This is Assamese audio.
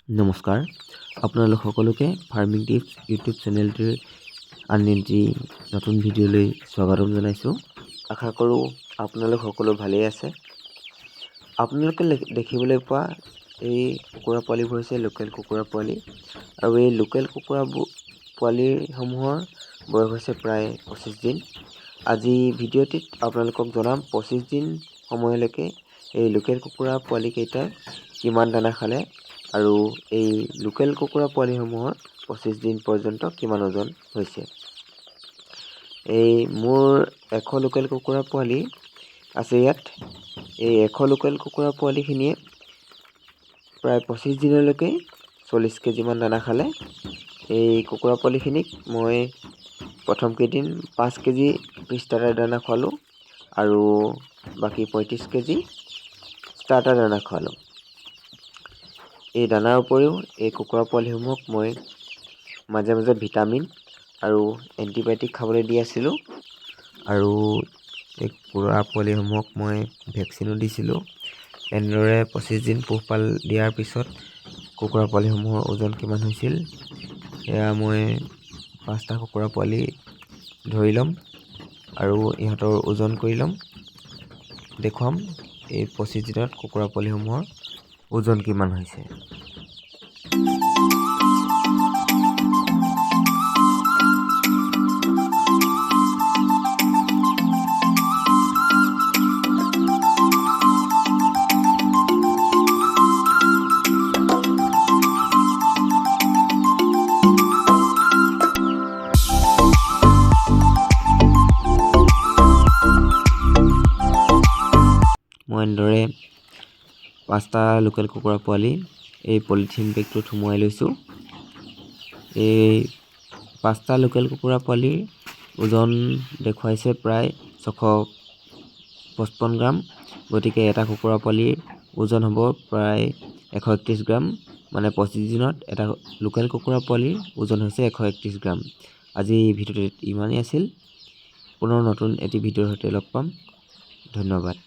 নমস্কাৰ আপোনালোক সকলোকে ফাৰ্মিং টিপছ ইউটিউব চেনেলটিৰ আন এটি নতুন ভিডিঅ'লৈ স্বাগতম জনাইছোঁ। আশা কৰোঁ আপোনালোক সকলো ভালেই আছে। আপোনালোকে দেখিবলৈ পোৱা এই কুকুৰা পোৱালিবোৰ হৈছে লোকেল কুকুৰা পোৱালি, আৰু এই লোকেল কুকুৰা পোৱালিসমূহৰ বয়স হৈছে প্ৰায় 25 দিন। আজি ভিডিঅ'টিত আপোনালোকক জনাম 25 দিন সময়লৈকে এই লোকেল কুকুৰা পোৱালিকেইটাই কিমান দানা খালে, আৰু এই লোকেল কুকুৰা পোৱালিসমূহৰ 25 দিন পৰ্যন্ত কিমান ওজন হৈছে। এই মোৰ 100 লোকেল কুকুৰা পোৱালি আছে ইয়াত। এই 100 লোকেল কুকুৰা পোৱালিখিনিয়ে প্ৰায় 25 দিনলৈকে 40 কেজিমান দানা খালে। এই কুকুৰা পোৱালিখিনিক মই প্ৰথম কেইদিন 5 কেজি ষ্টাৰ্টাৰ দানা খোৱালোঁ, আৰু বাকী 35 কেজি ষ্টাৰ্টাৰ দানা খোৱালোঁ। এই দানাৰ উপৰিও এই কুকুৰা পোৱালিসমূহক মই মাজে মাজে ভিটামিন আৰু এণ্টিবায়'টিক খাবলৈ দি আছিলোঁ, আৰু এই কুকুৰা পোৱালিসমূহক মই ভেকচিনো দিছিলোঁ। এনেদৰে 25 দিন পোহপাল দিয়াৰ পিছত কুকুৰা পোৱালিসমূহৰ ওজন কিমান হৈছিল সেয়া মই 5টা কুকুৰা পোৱালি ধৰি ল'ম আৰু ইহঁতৰ ওজন কৰি ল'ম, দেখুৱাম এই 25 দিনত কুকুৰা পোৱালিসমূহৰ ওজন কিমান হৈছে। মই এনেদৰে 5টা লোকেল কুকুৰা পোৱালি এই পলিথিন বেগটোত সুমুৱাই লৈছোঁ। এই 5টা লোকেল কুকুৰা পোৱালিৰ ওজন দেখুৱাইছে প্ৰায় 655 গ্ৰাম। গতিকে এটা কুকুৰা পোৱালিৰ ওজন হ'ব প্ৰায় 131 গ্ৰাম। মানে 25 দিনত এটা লোকেল কুকুৰা পোৱালিৰ ওজন হৈছে 131 গ্ৰাম। আজি ভিডিঅ'টোত ইমানেই আছিল। পুনৰ নতুন এটি ভিডিঅ'ৰ সৈতে লগ পাম। ধন্যবাদ।